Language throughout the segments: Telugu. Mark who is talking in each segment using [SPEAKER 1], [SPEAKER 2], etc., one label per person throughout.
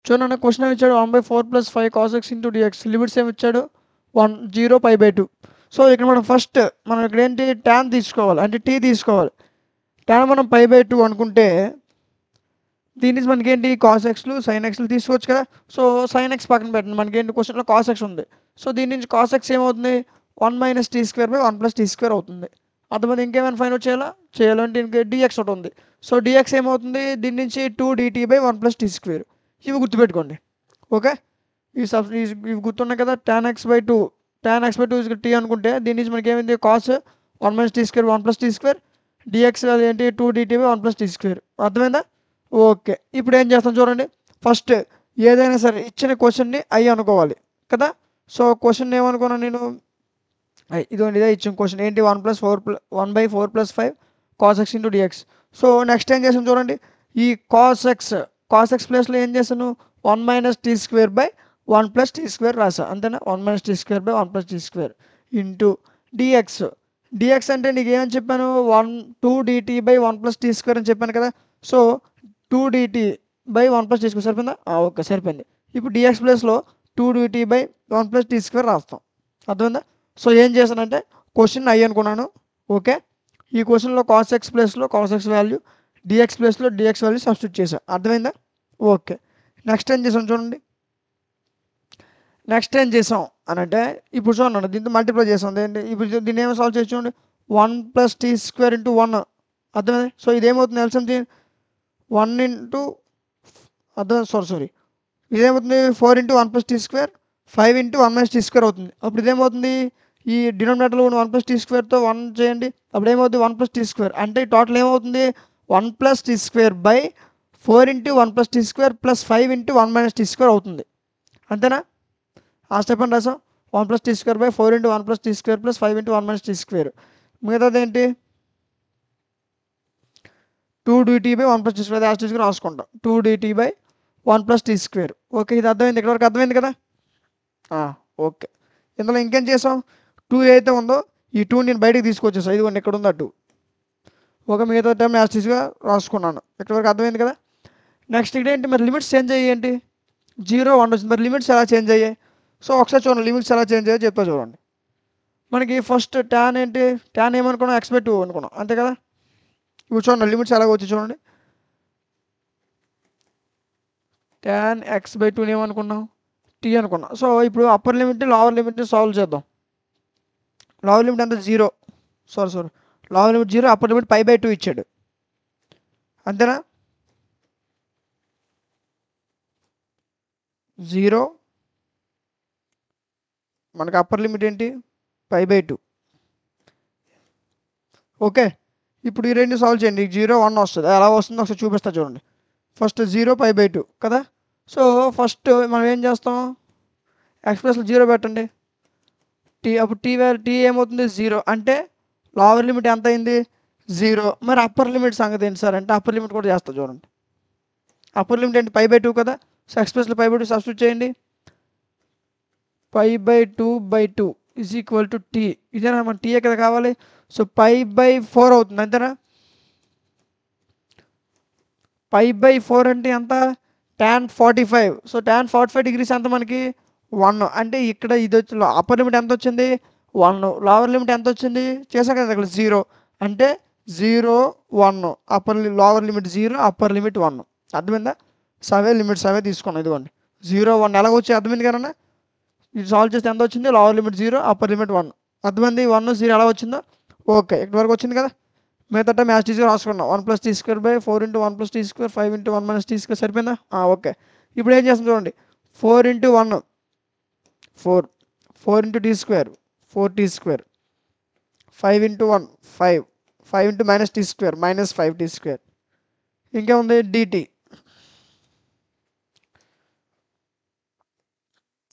[SPEAKER 1] చూడండి క్వశ్చన్ ఏమి ఇచ్చాడు 1/4 + 5 cos x into dx limits ఏమి ఇచ్చాడు 1 0 π/2. సో ఇక్కడ మనం ఫస్ట్ మనం ఇక్కడ ఏంటి tan తీసుకోవాలి అంటే t తీసుకోవాలి. tan మనం π/2 అనుకుంటే దీని నుంచి మనకి ఏంటి cos xలు sin xలు తీసుకోవచ్చు కదా. సో sin x పక్కన పెట్టండి, మనకి ఏంటి క్వశ్చన్లో cos x ఉంది. సో దీని నుంచి cos x ఏమవుతుంది 1 - t² / 1 + t² అవుతుంది. అర్థమైంది. ఇంకేమైనా ఫైండ్ అవుట్ చేయాలంటే ఇంకా dx ఒకటి ఉంది. సో dx ఏమవుతుంది దీని నుంచి 2 dt / 1 + t². ఇవి గుర్తుపెట్టుకోండి. ఓకే, ఇవి గుర్తున్నాయి కదా. tan x/2 t అనుకుంటే దీని నుంచి మనకి ఏమైంది cos 1 - t² 1 + t². dx ఏంటి 2 dt / 1 + t². అర్థమైందా. ఓకే, ఇప్పుడు ఏం చేస్తాం చూడండి. ఫస్ట్ ఏదైనా సరే ఇచ్చిన క్వశ్చన్ని అయ్యి అనుకోవాలి కదా. సో క్వశ్చన్ ఏమనుకున్నాను నేను, ఇదిగోండి ఇదే ఇచ్చిన క్వశ్చన్ ఏంటి 1/4 + 5 cos x into dx. So next ఏం చేసాం చూడండి, ఈ cos x ప్లేస్లో ఏం చేశాను 1 - t² / 1 + t² రాసా, అంతేనా. 1 - t² / 1 + t² ఇంటూ dx అంటే నీకు ఏమని చెప్పాను 2 dt / 1 + t² అని చెప్పాను కదా. సో 2 dt / 1 + t² సరిపోయిందా. ఓకే సరిపోయింది. ఇప్పుడు dx ప్లేస్లో 2 dt / 1 + t² రాస్తాం. అర్థమైందా. సో ఏం చేశానంటే క్వశ్చన్ అయ్యి అనుకున్నాను. ఓకే, ఈ క్వశ్చన్లో cos x ప్లేస్లో cos x వాల్యూ, dx ప్లేస్లో dx వాల్యూ సబ్స్టిట్యూట్ చేశాను. అర్థమైందా. ఓకే, నెక్స్ట్ ఏం చేసాం చూడండి. నెక్స్ట్ ఏం చేసాం అని అంటే ఇప్పుడు చూడండి దీంతో మల్టిప్లై చేసాం. ఏంటి ఇప్పుడు దీన్ని ఏమో సాల్వ్ చేసి చూడండి 1 + t² into 1. అర్థమైంది. సో ఇదేమవుతుంది ఎల్సిఎం 1 ఇంటూ అర్థం సారీ ఇదేమవుతుంది 4 × 1 + t², 5 × 1 - t² అవుతుంది. అప్పుడు ఇదేమవుతుంది ఈ డినామినేటర్లో 1 + t²తో 1 చేయండి, అప్పుడు ఏమవుతుంది 1 + t². అంటే టోటల్ ఏమవుతుంది 1 + t² / 4 × 1 + t² + 5 × 1 - t² అవుతుంది. అంతేనా. ఆ స్టెప్ అని రాసాం 1 + t² / 4 × 1 + t² + 5 × 1 - t². మిగతాది ఏంటి 2 dt / 1 + t² యాజ్ టీజ్గా రాసుకుంటాం 2 dt / 1 + t². ఓకే, ఇది అర్థమైంది, ఇక్కడ వరకు అర్థమైంది కదా. ఓకే, ఇందులో ఇంకేం చేసాం 2 అయితే ఉందో ఈ 2 నేను బయటకు తీసుకొచ్చేసాను. ఇదిగోండి ఇక్కడ ఉంది 2. ఓకే, మిగతా టైం యాజ్ టీజ్గా రాసుకున్నాను. ఇక్కడ వరకు అర్థమైంది కదా. నెక్స్ట్ ఇక్కడ ఏంటి మరి లిమిట్స్ చేంజ్ అయ్యేంటి 0 1 వచ్చింది. మరి లిమిట్స్ ఎలా చేంజ్ అయ్యాయి. సో ఒకసారి చూడండి లిమిట్స్ ఎలా చేంజ్ అయ్యాయో చెప్తా చూడండి. మనకి ఫస్ట్ tan ఏంటి tan ఏమనుకున్నాం x/2 అనుకున్నాం, అంతే కదా. ఇప్పుడు చూడండి లిమిట్స్ ఎలాగ వచ్చి చూడండి. tan x/2 ఏమనుకున్నాం t అనుకున్నాం. సో ఇప్పుడు అప్పర్ లిమిట్ లోవర్ లిమిట్ని సాల్వ్ చేద్దాం. లోవర్ లిమిట్ ఎంత 0, sorry lower limit 0, upper limit π/2 ఇచ్చాడు, అంతేనా. 0 మనకి అప్పర్ లిమిట్ ఏంటి π/2. ఓకే, ఇప్పుడు ఈ రెండు సాల్వ్ చేయండి. 0 1 వస్తుంది. ఎలా వస్తుందో ఒకసారి చూపిస్తా చూడండి. ఫస్ట్ 0 π/2 కదా. సో ఫస్ట్ మనం ఏం చేస్తాం ఎక్స్ప్రెస్లో 0 పెట్టండి అప్పుడు t ఏమవుతుంది 0. అంటే లోవర్ లిమిట్ ఎంత అయింది 0. మరి అప్పర్ లిమిట్ సంగతి ఏంటి సార్ అంటే అప్పర్ లిమిట్ కూడా చేస్తా చూడండి. అప్పర్ లిమిట్ ఏంటి π/2 కదా. సో ఎక్స్ప్రెస్లో π/2 సబ్స్టిట్యూట్ చేయండి. π/2/2 = t. ఇదేనా మన t కదా కావాలి. సో π/4 అవుతుంది, అంతేనా. π/4 అంటే ఎంత tan 45. సో tan 45 degrees ఎంత మనకి 1. అంటే ఇక్కడ ఇది వచ్చి అప్పర్ లిమిట్ ఎంత వచ్చింది 1, లోవర్ లిమిట్ ఎంత వచ్చింది చేసాం కదా ఇక్కడ 0. అంటే 0 1 లోవర్ లిమిట్ 0, అప్పర్ లిమిట్ 1. అర్థమైందా. లిమిట్స్ అవే తీసుకున్నాం. ఇదిగోండి 0 1 ఎలాగ వచ్చి అర్థమైంది కదా. ఇది సాల్వ్ చేస్తే ఎంత వచ్చింది లోవర్ లిమిట్ 0, అప్పర్ లిమిట్ 1. అర్థమైంది 1 0 ఎలా వచ్చిందో. ఓకే, ఇక్కడ వరకు వచ్చింది కదా. మిగతా టైం యాజ్ టీజ్గా రాసుకున్నాం 1 + t² / 4 × 1 + t², 5 × 1 - t². సరిపోయిందా. ఓకే, ఇప్పుడు ఏం చేస్తాం చూడండి 4 × 1 4, 4 × t², 4t², 5 × 1 5, 5 × -t², -5t². ఇంకేముంది dt.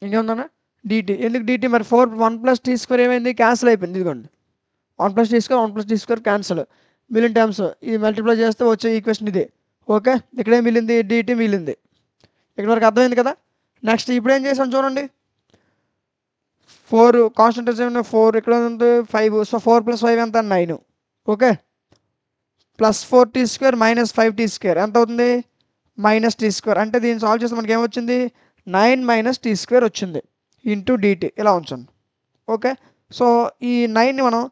[SPEAKER 1] ఇంకేముందన్నా dt. ఎందుకు dt మరి 1 + t² ఏమైంది క్యాన్సిల్ అయిపోయింది. ఇదిగోండి 1 + t², 1 + t² క్యాన్సిల్. మిగిలిన టర్మ్స్ ఇది మల్టిప్లై చేస్తే వచ్చే ఈక్వేషన్ ఇదే. ఓకే, ఇక్కడే మిగిలింది dt మిగిలింది. ఇక్కడ వరకు అర్థమైంది కదా. నెక్స్ట్ ఇప్పుడు ఏం చేసాం చూడండి 4 కాన్స్టెంట్ 4 ఇక్కడ ఉంది 5. సో 4 + 5 ఎంత 9. ఓకే, +4t² - 5t² ఎంత అవుతుంది మైనస్ టీ స్క్వేర్ అంటే దీన్ని సాల్వ్ చేస్తే మనకి ఏమొచ్చింది 9 మైనస్ టీ స్క్వేర్ వచ్చింది ఇంటూ డిటీ ఇలా ఉంచండి. ఓకే, సో ఈ 9ని మనం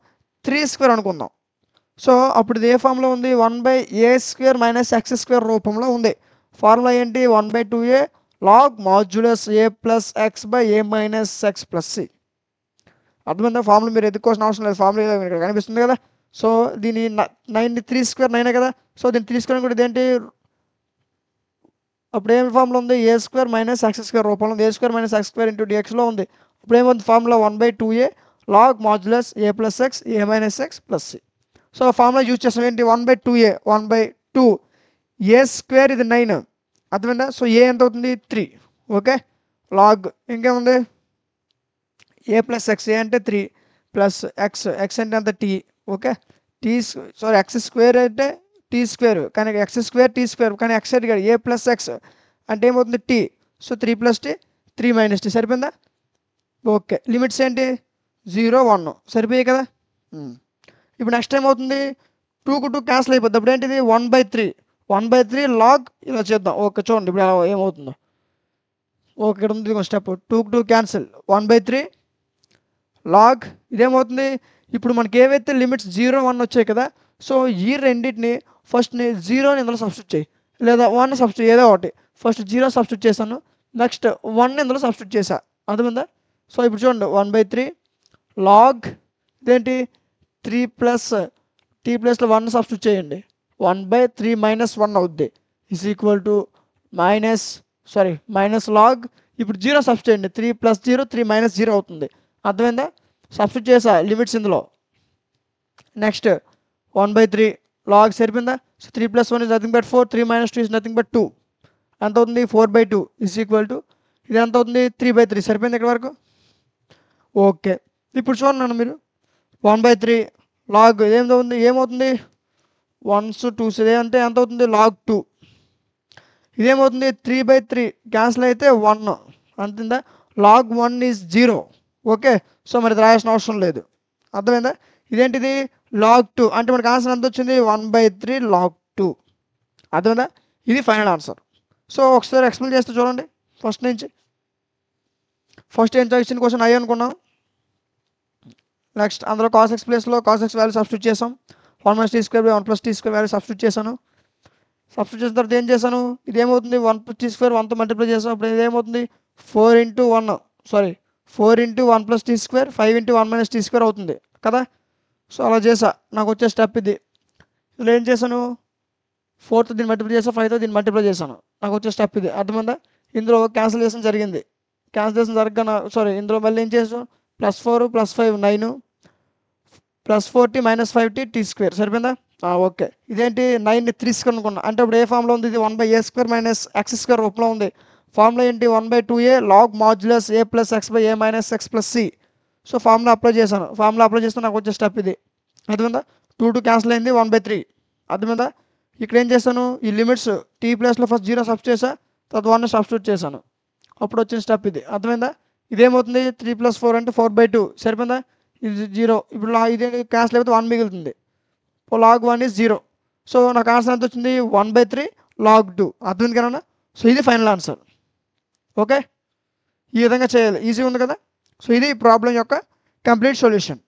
[SPEAKER 1] 3 స్క్వేర్ అనుకుందాం. సో అప్పుడు ఇది ఏ ఫామ్లో ఉంది 1/a² మైనస్ ఎక్స్ స్క్వేర్ రూపంలో ఉంది. ఫార్ములా ఏంటి 1/2a log modulus a plus x by a minus x plus c. అర్థమైందా? ఫార్ములా మీరు ఎదుకోవాల్సిన అవసరం లేదు, ఫార్ములా ఇక్కడ కనిపిస్తుంది కదా. సో దీని 9ని 3 స్క్వేర్ 9 కదా. సో దీన్ని 3 స్క్వేర్ కూడా ఇదేంటి అప్పుడు ఏం ఫార్ములా ఉంది a² మైనస్ ఎక్స్ స్క్వేర్ రూపంలో ఉంది. a² minus x square into డిఎక్స్లో ఉంది. ఇప్పుడు ఏముంది formula 1/2a log modulus a plus x a minus x plus c. So formula use చేస్తాం ఏంటి 1/2a 1/2 a² ఇది 9 అర్థమైందా. సో ఏ ఎంత అవుతుంది 3. ఓకే, లాగ్ ఇంకేముంది ఏ ప్లస్ ఎక్స్ ఏ అంటే 3 ప్లస్ ఎక్స్ ఎక్స్ అంటే ఎంత t. Okay, t sorry x square అంటే టీ స్క్వేర్ కానీ ఎక్స్ స్క్వేర్ టీ స్క్వేర్ కానీ ఎక్స్ అడిగాడు ఏ ప్లస్ ఎక్స్ అంటే ఏమవుతుంది t. So 3 plus t 3 minus t సరిపోయిందా. ఓకే, లిమిట్స్ ఏంటి 0 1 సరిపోయాయి కదా. ఇప్పుడు నెక్స్ట్ టైం అవుతుంది 2కు 2 క్యాన్సిల్ అయిపోద్ది. అప్పుడు ఏంటిది 1/3 లాగ్ ఇలా చేద్దాం. ఓకే చూడండి ఇప్పుడు ఏమవుతుందో. ఓకే ఇక్కడ ఉంది స్టెప్ 2కు 2 క్యాన్సిల్ 1/3 లాగ్ ఇదేమవుతుంది ఇప్పుడు మనకి ఏవైతే లిమిట్స్ 0 1 వచ్చాయి కదా. సో ఈ రెండింటిని ఫస్ట్ని 0ని ఇందులో సబ్స్టిట్యూట్ చేయి లేదా 1 సబ్స్టిట్యూట్ ఏదో ఒకటి. ఫస్ట్ 0 సబ్స్టిట్యూట్ చేశాను, నెక్స్ట్ 1 ఇందులో సబ్స్టిట్యూట్ చేశా అర్థమైందా. సో ఇప్పుడు చూడండి 1/3 లాగ్ ఇదేంటి 3 ప్లస్ టీ ప్లస్లో 1 సబ్స్టిట్యూట్ చేయండి 1/3 మైనస్ 1 అవుద్ది is equal to minus log ఇప్పుడు 0 సబ్స్టిట్యూట్ చేయండి 3 ప్లస్ 0 3 మైనస్ 0 అవుతుంది అర్థమైందా. సబ్స్టిట్యూట్ చేసా లిమిట్స్ ఇందులో. నెక్స్ట్ 1/3 లాగ్ సరిపోయిందా. So 3 plus 1 is nothing but 4 3 minus 2 is nothing but 2 ఎంత అవుతుంది 4/2 ఇస్ ఈక్వల్ టు ఇది ఎంత అవుతుంది 3/3 సరిపోయింది ఇక్కడ వరకు. ఓకే ఇప్పుడు చూడండి మీరు 1/3 లాగ్ ఏమవుతుంది 1s 2s ఇదేంటే ఎంత అవుతుంది లాగ్ 2. ఇదేమవుతుంది 3/3 క్యాన్సిల్ అయితే 1 అంతుందా. Log 1 is 0. ఓకే, సో మరి రాయాల్సిన అవసరం లేదు అర్థమైందా. ఇదేంటిది లాగ్ 2 అంటే మనకు ఆన్సర్ ఎంత వచ్చింది 1/3 లాగ్ 2 అర్థమైందా. ఇది ఫైనల్ ఆన్సర్. సో ఒకసారి ఎక్స్ప్లెయిన్ చేస్తే చూడండి ఫస్ట్ నుంచి. ఫస్ట్ ఏం ఇచ్చిన క్వశ్చన్ అయ్యి అనుకున్నాం. నెక్స్ట్ అందులో కాస్ ఎక్స్ ప్లేస్లో కాస్ ఎక్స్ వాల్యూ సబ్స్టిట్యూట్ చేసాం 1 minus t square by 1 plus t square value substitute చేశాను. సబ్స్టిట్యూట్ చేసిన తర్వాత ఏం చేశాను ఇదేమవుతుంది 1 ప్లస్ టీ స్క్వేర్ 1తో మల్టిప్లై చేసాం. అప్పుడు ఇదేమవుతుంది 4 into 1 plus t square 5 into 1 minus t square అవుతుంది కదా. సో అలా చేసా నాకు వచ్చే స్టెప్ ఇది. ఇలా ఏం చేశాను 4తో దీన్ని మల్టిప్లై చేసా 5తో దీన్ని మల్టిప్లై చేశాను నాకు వచ్చే స్టెప్ ఇది అర్థమైందా. ఇందులో క్యాన్సిలేషన్ జరిగింది. క్యాన్సిలేషన్ జరగగా ఇందులో మళ్ళీ ఏం చేసాం +4 +5 9 +4t -5t టీ స్క్వేర్ సరిపోయిందా. ఓకే ఇదేంటి 9ని 3 స్క్వేర్ అనుకున్నా అంటే ఇప్పుడు ఏ ఫామ్లో ఉంది ఇది 1/a² మైనస్ ఎక్స్ స్క్వేర్ రూపంలో ఉంది. ఫార్ములా ఏంటి 1/2a log modulus a plus x by a minus x plus c. So formula apply చేశాను. ఫార్ములా అప్లై చేస్తే నాకు వచ్చే స్టెప్ ఇది అర్థమైందా. 2 క్యాన్సిల్ అయింది 1/3 అర్థమైందా. ఇక్కడ ఏం చేశాను ఈ లిమిట్స్ టీ ప్లస్లో ఫస్ట్ 0 సబ్స్టిట్యూట్ చేసా తర్వాత 1 సబ్స్టిట్యూట్ చేశాను అప్పుడు వచ్చిన స్టెప్ ఇది అర్థమైందా. ఇదేమవుతుంది 3 + 4 అంటే 4/2 సరిపోయిందా. ఇది 0 ఇప్పుడు ఇది క్యాన్సిల్ అయిపోతే 1 మిగులుతుంది. Log 1 is 0. సో నాకు ఆన్సర్ ఎంత వచ్చింది 1/3 లాగ్ 2 అర్థమైంది కదా. సో ఇది ఫైనల్ ఆన్సర్. ఓకే ఈ విధంగా చేయాలి ఈజీ ఉంది కదా. సో ఇది ప్రాబ్లం యొక్క కంప్లీట్ సొల్యూషన్.